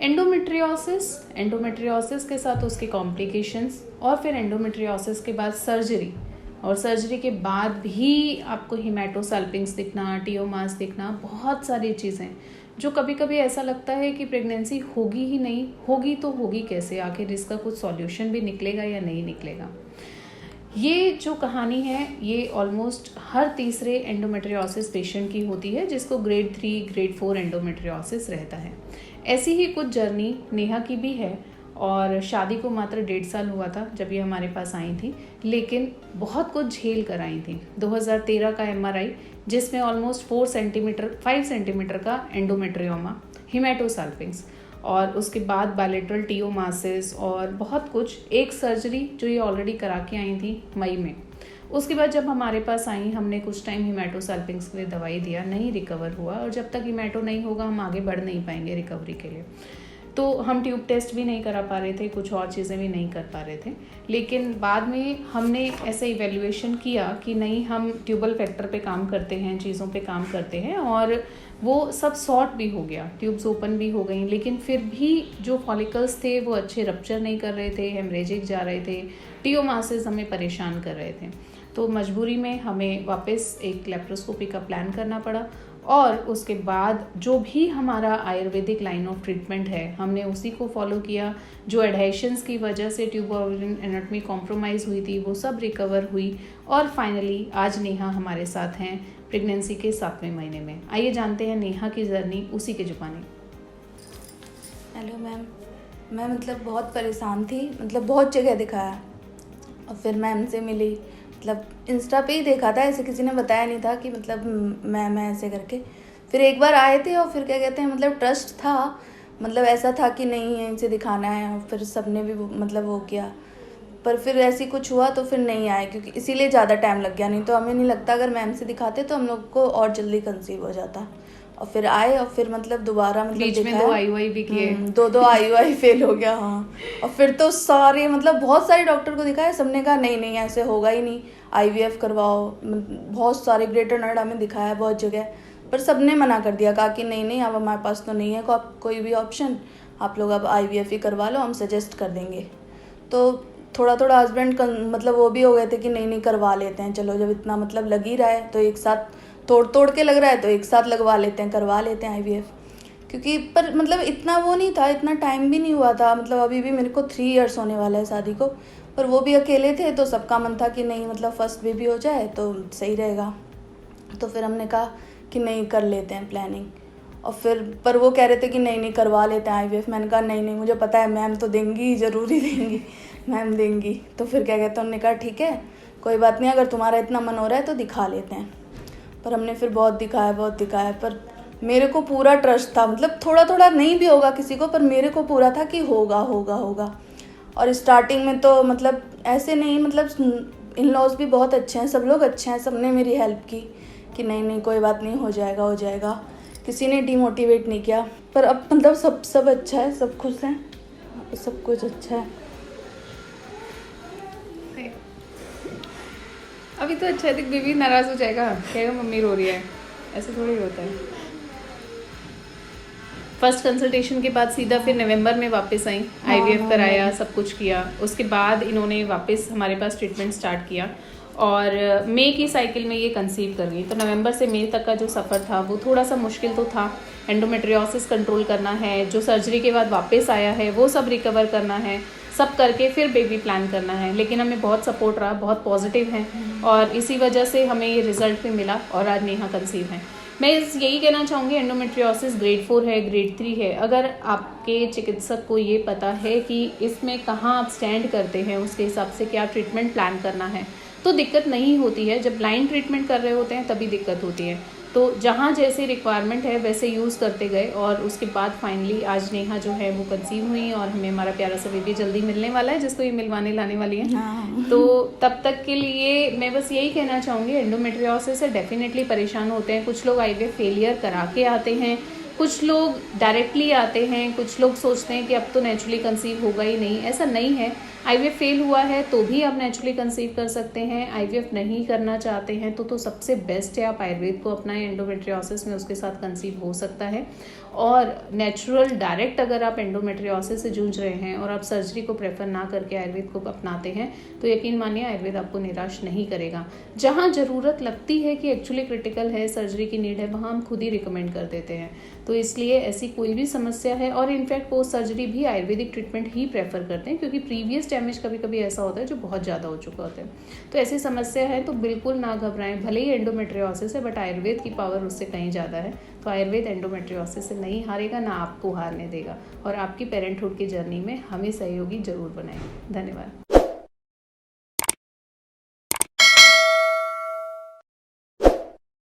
Endometriosis के साथ उसके कॉम्प्लिकेशंस और फिर एंडोमेट्रियोसिस के बाद सर्जरी, और सर्जरी के बाद भी आपको हिमेटोसाल्पिंग्स दिखना, टीओमास दिखना, बहुत सारी चीज़ें जो कभी कभी ऐसा लगता है कि प्रेगनेंसी होगी ही नहीं, होगी तो होगी कैसे, आखिर इसका कुछ सॉल्यूशन भी निकलेगा या नहीं निकलेगा। ये जो कहानी है ये ऑलमोस्ट हर तीसरे एंडोमेट्रियोसिस पेशेंट की होती है जिसको ग्रेड 3 ग्रेड 4 एंडोमेट्रियोसिस रहता है। ऐसी ही कुछ जर्नी नेहा की भी है, और शादी को मात्र 1.5 साल हुआ था जब ये हमारे पास आई थी, लेकिन बहुत कुछ झेल कर आई थी। 2013 का MRI जिसमें ऑलमोस्ट 5 सेंटीमीटर का एंडोमेट्रियोमा, हिमेटोसाल्पिंग्स, और उसके बाद बायलेटरल टीओमासिस और बहुत कुछ, एक सर्जरी जो ये ऑलरेडी करा के आई थी मई में। उसके बाद जब हमारे पास आई हमने कुछ टाइम हिमेटोसाल्पिंग्स के लिए दवाई दिया, नहीं रिकवर हुआ, और जब तक हिमेटो नहीं होगा हम आगे बढ़ नहीं पाएंगे रिकवरी के लिए। तो हम ट्यूब टेस्ट भी नहीं करा पा रहे थे, कुछ और चीज़ें भी नहीं कर पा रहे थे। लेकिन बाद में हमने ऐसे इवैल्यूएशन किया कि नहीं, हम ट्यूबल फैक्टर पे काम करते हैं, चीज़ों पे काम करते हैं, और वो सब सॉर्ट भी हो गया, ट्यूब्स ओपन भी हो गई, लेकिन फिर भी जो फॉलिकल्स थे वो अच्छे रप्चर नहीं कर रहे थे, हेमरेजिक जा रहे थे, टीओमासिस हमें परेशान कर रहे थे। तो मजबूरी में हमें वापस एक लेप्रोस्कोपी का प्लान करना पड़ा, और उसके बाद जो भी हमारा आयुर्वेदिक लाइन ऑफ ट्रीटमेंट है हमने उसी को फॉलो किया। जो एडहेशंस की वजह से ट्यूबर एनाटॉमी कॉम्प्रोमाइज़ हुई थी वो सब रिकवर हुई, और फाइनली आज नेहा हमारे साथ हैं प्रेगनेंसी के 7वें महीने में। आइए जानते हैं नेहा की जर्नी उसी के जुबानी। हेलो मैम, मैं मतलब बहुत परेशान थी, मतलब बहुत जगह दिखाया, और फिर मैम से मिली, मतलब इंस्टा पे ही देखा था, ऐसे किसी ने बताया नहीं था कि मतलब मैम ऐसे करके। फिर एक बार आए थे, और फिर क्या कहते हैं, मतलब ट्रस्ट था, मतलब ऐसा था कि नहीं इनसे दिखाना है, और फिर सबने भी मतलब वो किया। पर फिर ऐसी कुछ हुआ तो फिर नहीं आए, क्योंकि इसीलिए ज़्यादा टाइम लग गया, नहीं तो हमें नहीं लगता अगर मैम से दिखाते तो हम लोग को और जल्दी कंसीव हो जाता। और फिर आए, और फिर मतलब दोबारा मतलब बीच में 2 IUI भी किए, 2 IUI फेल हो गया। हाँ, और फिर तो सारे मतलब बहुत सारे डॉक्टर को दिखाया, सबने कहा नहीं नहीं ऐसे होगा ही नहीं, IVF करवाओ। बहुत सारे ग्रेटर नोएडा में दिखाया, बहुत जगह, पर सबने मना कर दिया, कहा कि नहीं नहीं अब हमारे पास तो नहीं है कोई भी ऑप्शन, आप लोग अब IVF ही करवा लो, हम सजेस्ट कर देंगे। तो थोड़ा थोड़ा हस्बैंड मतलब वो भी हो गए थे कि नहीं नहीं करवा लेते हैं, चलो जब इतना मतलब लग ही रहा है तो एक साथ तोड़ के लग रहा है तो एक साथ लगवा लेते हैं, करवा लेते हैं IVF। क्योंकि पर मतलब इतना वो नहीं था, इतना टाइम भी नहीं हुआ था, मतलब अभी भी मेरे को 3 इयर्स होने वाला है शादी को, पर वो भी अकेले थे तो सबका मन था कि नहीं मतलब फर्स्ट बेबी हो जाए तो सही रहेगा। तो फिर हमने कहा कि नहीं कर लेते हैं प्लानिंग, और फिर पर वो कह रहे थे कि नहीं नहीं करवा लेते हैं IVF। मैंने कहा नहीं नहीं मुझे पता है मैम तो देंगी, ज़रूरी देंगी, मैम देंगी। तो फिर क्या कहते हैं, उन्होंने कहा ठीक है कोई बात नहीं, अगर तुम्हारा इतना मन हो रहा है तो दिखा लेते हैं। पर हमने फिर बहुत दिखाया, पर मेरे को पूरा ट्रस्ट था, मतलब थोड़ा थोड़ा नहीं भी होगा किसी को, पर मेरे को पूरा था कि होगा होगा होगा। और स्टार्टिंग में तो मतलब ऐसे नहीं, मतलब इन लॉज भी बहुत अच्छे हैं, सब लोग अच्छे हैं, सबने मेरी हेल्प की कि नहीं नहीं कोई बात नहीं, हो जाएगा, किसी ने डिमोटिवेट नहीं किया। पर अब मतलब सब अच्छा है, सब खुश हैं, सब कुछ अच्छा है। अभी तो अच्छा है, बेबी नाराज हो जाएगा, कहेगा मम्मी रो रही है, ऐसे थोड़ी होता है। फर्स्ट कंसल्टेशन के बाद सीधा फिर नवंबर में वापस आई, IVF कराया, सब कुछ किया। उसके बाद इन्होंने वापस हमारे पास ट्रीटमेंट स्टार्ट किया, और मई की साइकिल में ये कंसीव कर गई। तो नवंबर से मई तक का जो सफ़र था वो थोड़ा सा मुश्किल तो था, एंडोमेट्रियोसिस कंट्रोल करना है, जो सर्जरी के बाद वापस आया है वो सब रिकवर करना है, सब करके फिर बेबी प्लान करना है। लेकिन हमें बहुत सपोर्ट रहा, बहुत पॉजिटिव हैं, और इसी वजह से हमें ये रिज़ल्ट भी मिला, और आज नेहा कंसीव हैं। मैं यही कहना चाहूँगी, एंडोमेट्रियोसिस ग्रेड 4 है, ग्रेड 3 है, अगर आपके चिकित्सक को ये पता है कि इसमें कहाँ आप स्टैंड करते हैं, उसके हिसाब से क्या ट्रीटमेंट प्लान करना है, तो दिक्कत नहीं होती है। जब ब्लाइंड ट्रीटमेंट कर रहे होते हैं तभी दिक्कत होती है। तो जहाँ जैसी रिक्वायरमेंट है वैसे यूज़ करते गए, और उसके बाद फाइनली आज नेहा जो है वो कंसीव हुई, और हमें हमारा प्यारा सा बेबी जल्दी मिलने वाला है, जिसको ये मिलवाने लाने वाली है। तो तब तक के लिए मैं बस यही कहना चाहूँगी, एंडोमेट्रियोसिस से डेफिनेटली परेशान होते हैं। कुछ लोग IVF फेलियर करा के आते हैं, कुछ लोग डायरेक्टली आते हैं, कुछ लोग सोचते हैं कि अब तो नेचुरली कंसीव होगा ही नहीं, ऐसा नहीं है। IVF फेल हुआ है तो भी आप नेचुरली कंसीव कर सकते हैं। IVF नहीं करना चाहते हैं तो सबसे बेस्ट है आप आयुर्वेद को अपनाएं, एंडोमेट्रियोसिस में उसके साथ कंसीव हो सकता है। और नेचुरल डायरेक्ट अगर आप एंडोमेट्रियोसिस से जूझ रहे हैं और आप सर्जरी को प्रेफर ना करके आयुर्वेद को अपनाते हैं तो यकीन मानिए आयुर्वेद आपको निराश नहीं करेगा। जहाँ ज़रूरत लगती है कि एक्चुअली क्रिटिकल है, सर्जरी की नीड है, वहाँ हम खुद ही रिकमेंड कर देते हैं। तो इसलिए ऐसी कोई भी समस्या है, और इनफैक्ट पोस्ट सर्जरी भी आयुर्वेदिक ट्रीटमेंट ही प्रेफर करते हैं, क्योंकि प्रीवियस डैमेज कभी कभी ऐसा होता है जो बहुत ज़्यादा हो चुका होता है। तो ऐसी समस्या है तो बिल्कुल ना घबराएं, भले ही एंडोमेट्रियोसिस है बट आयुर्वेद की पावर उससे कहीं ज़्यादा है। तो आयुर्वेद एंडोमेट्रियोसिस से नहीं हारेगा, ना आपको हारने देगा, और आपकी पेरेंटहुड की जर्नी में हमें सहयोगी जरूर बनाएं। धन्यवाद।